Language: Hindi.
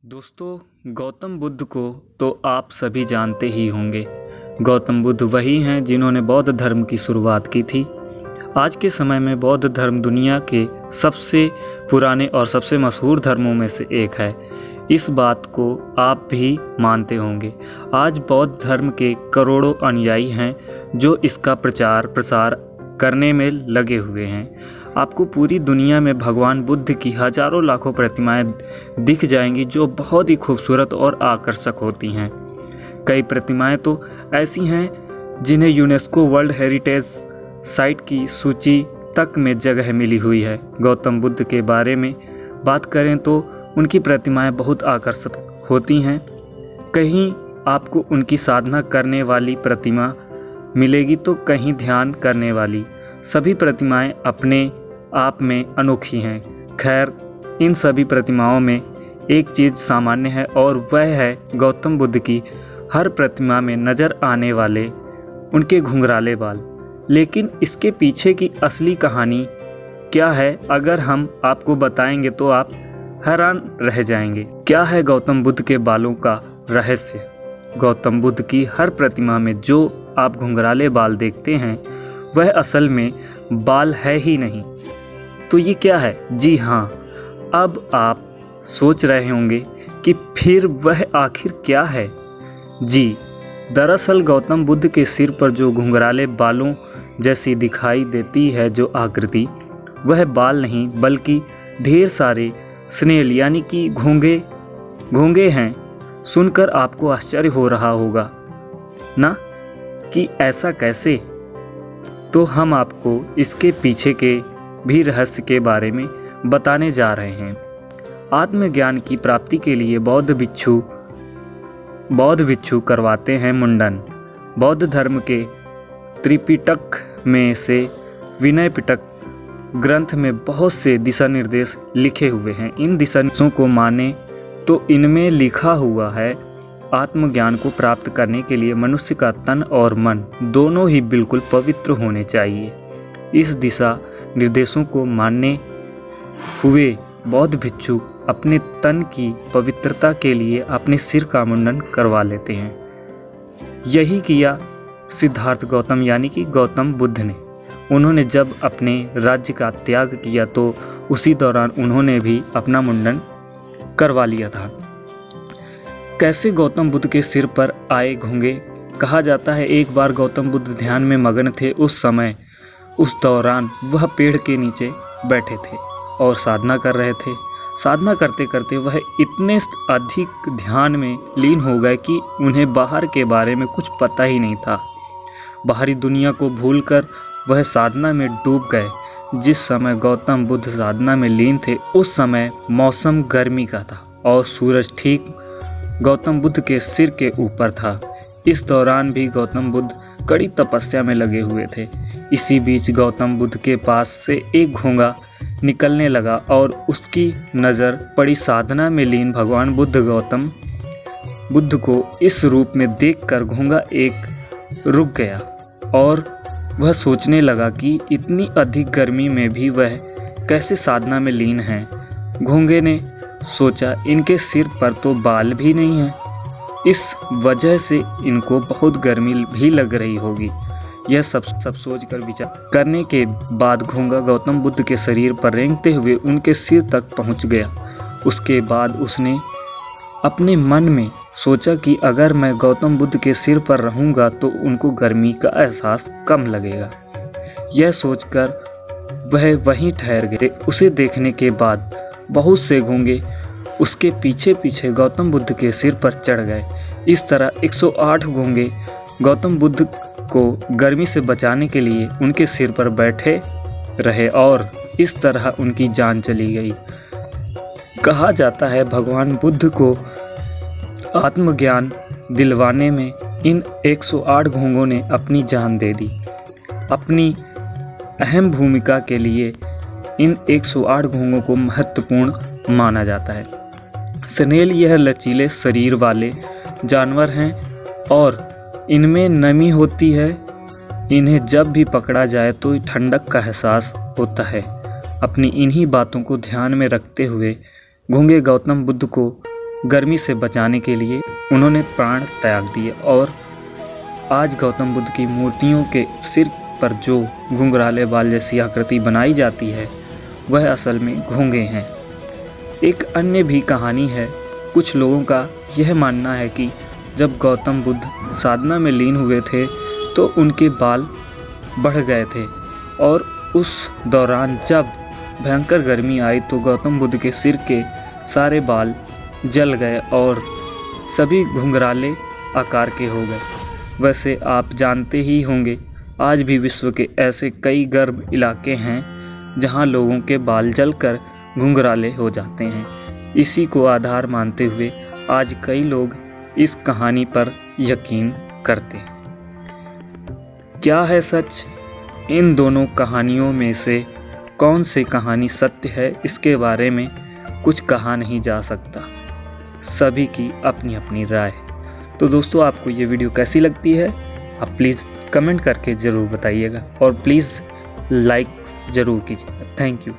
दोस्तों, गौतम बुद्ध को तो आप सभी जानते ही होंगे। गौतम बुद्ध वही हैं जिन्होंने बौद्ध धर्म की शुरुआत की थी। आज के समय में बौद्ध धर्म दुनिया के सबसे पुराने और सबसे मशहूर धर्मों में से एक है। इस बात को आप भी मानते होंगे। आज बौद्ध धर्म के करोड़ों अनुयायी हैं जो इसका प्रचार प्रसार करने में लगे हुए हैं। आपको पूरी दुनिया में भगवान बुद्ध की हजारों लाखों प्रतिमाएं दिख जाएंगी जो बहुत ही खूबसूरत और आकर्षक होती हैं। कई प्रतिमाएं तो ऐसी हैं जिन्हें यूनेस्को वर्ल्ड हेरिटेज साइट की सूची तक में जगह मिली हुई है। गौतम बुद्ध के बारे में बात करें तो उनकी प्रतिमाएं बहुत आकर्षक होती हैं। कहीं आपको उनकी साधना करने वाली प्रतिमा मिलेगी तो कहीं ध्यान करने वाली। सभी प्रतिमाएं अपने आप में अनोखी हैं। खैर, इन सभी प्रतिमाओं में एक चीज़ सामान्य है और वह है गौतम बुद्ध की हर प्रतिमा में नज़र आने वाले उनके घुंघराले बाल। लेकिन इसके पीछे की असली कहानी क्या है, अगर हम आपको बताएंगे तो आप हैरान रह जाएंगे। क्या है गौतम बुद्ध के बालों का रहस्य? गौतम बुद्ध की हर प्रतिमा में जो आप घुंघराले बाल देखते हैं वह असल में बाल है ही नहीं। तो ये क्या है? जी हाँ, अब आप सोच रहे होंगे कि फिर वह आखिर क्या है। जी, दरअसल गौतम बुद्ध के सिर पर जो घुंघराले बालों जैसी दिखाई देती है जो आकृति, वह बाल नहीं बल्कि ढेर सारे स्नेल यानी कि घोंगे हैं। सुनकर आपको आश्चर्य हो रहा होगा ना कि ऐसा कैसे। तो हम आपको इसके पीछे के भी रहस्य के बारे में बताने जा रहे हैं। आत्मज्ञान की प्राप्ति के लिए बौद्ध भिक्षु करवाते हैं मुंडन। बौद्ध धर्म के त्रिपिटक में से विनय पिटक ग्रंथ में बहुत से दिशा निर्देश लिखे हुए हैं। इन दिशा निर्देशों को माने तो इनमें लिखा हुआ है आत्मज्ञान को प्राप्त करने के लिए मनुष्य का तन और मन दोनों ही बिल्कुल पवित्र होने चाहिए। इस दिशा निर्देशों को मानने हुए बौद्ध भिक्षु अपने तन की पवित्रता के लिए अपने सिर का मुंडन करवा लेते हैं। यही किया सिद्धार्थ गौतम यानी कि गौतम बुद्ध ने। उन्होंने जब अपने राज्य का त्याग किया तो उसी दौरान उन्होंने भी अपना मुंडन करवा लिया था। कैसे गौतम बुद्ध के सिर पर आए घोंगे? कहा जाता है एक बार गौतम बुद्ध ध्यान में मग्न थे। उस दौरान वह पेड़ के नीचे बैठे थे और साधना कर रहे थे। साधना करते करते वह इतने अधिक ध्यान में लीन हो गए कि उन्हें बाहर के बारे में कुछ पता ही नहीं था। बाहरी दुनिया को भूलकर वह साधना में डूब गए। जिस समय गौतम बुद्ध साधना में लीन थे उस समय मौसम गर्मी का था और सूरज ठीक गौतम बुद्ध के सिर के ऊपर था। इस दौरान भी गौतम बुद्ध कड़ी तपस्या में लगे हुए थे। इसी बीच गौतम बुद्ध के पास से एक घोंगा निकलने लगा और उसकी नज़र पड़ी साधना में लीन भगवान बुद्ध। गौतम बुद्ध को इस रूप में देखकर घोंगा एक रुक गया और वह सोचने लगा कि इतनी अधिक गर्मी में भी वह कैसे साधना में लीन हैं। घोंगे ने सोचा इनके सिर पर तो बाल भी नहीं है, इस वजह से इनको बहुत गर्मी भी लग रही होगी। यह सब सोचकर विचार करने के बाद घोंगा गौतम बुद्ध के शरीर पर रेंगते हुए उनके सिर तक पहुंच गया। उसके बाद उसने अपने मन में सोचा कि अगर मैं गौतम बुद्ध के सिर पर रहूंगा तो उनको गर्मी का एहसास कम लगेगा। यह सोचकर वह वहीं ठहर गए। उसे देखने के बाद बहुत से घोंगे उसके पीछे पीछे गौतम बुद्ध के सिर पर चढ़ गए। इस तरह 108 घोंगे गौतम बुद्ध को गर्मी से बचाने के लिए उनके सिर पर बैठे रहे और इस तरह उनकी जान चली गई। कहा जाता है भगवान बुद्ध को आत्मज्ञान दिलवाने में इन 108 घोंगों ने अपनी जान दे दी। अपनी अहम भूमिका के लिए इन 108 घोंगों को महत्वपूर्ण माना जाता है। स्नेल यह लचीले शरीर वाले जानवर हैं और इनमें नमी होती है। इन्हें जब भी पकड़ा जाए तो ठंडक का एहसास होता है। अपनी इन्हीं बातों को ध्यान में रखते हुए घोंगे गौतम बुद्ध को गर्मी से बचाने के लिए उन्होंने प्राण त्याग दिए। और आज गौतम बुद्ध की मूर्तियों के सिर पर जो घुंघराले बाल जैसी आकृति बनाई जाती है वह असल में घोंगे हैं। एक अन्य भी कहानी है। कुछ लोगों का यह मानना है कि जब गौतम बुद्ध साधना में लीन हुए थे तो उनके बाल बढ़ गए थे और उस दौरान जब भयंकर गर्मी आई तो गौतम बुद्ध के सिर के सारे बाल जल गए और सभी घुंघराले आकार के हो गए। वैसे आप जानते ही होंगे आज भी विश्व के ऐसे कई गर्म इलाके हैं जहां लोगों के बाल जलकर घुंघराले हो जाते हैं। इसी को आधार मानते हुए आज कई लोग इस कहानी पर यकीन करते हैं। क्या है सच? इन दोनों कहानियों में से कौन सी कहानी सत्य है, इसके बारे में कुछ कहा नहीं जा सकता। सभी की अपनी अपनी राय। तो दोस्तों, आपको ये वीडियो कैसी लगती है आप प्लीज़ कमेंट करके ज़रूर बताइएगा और प्लीज़ लाइक ज़रूर कीजिएगा। Thank you.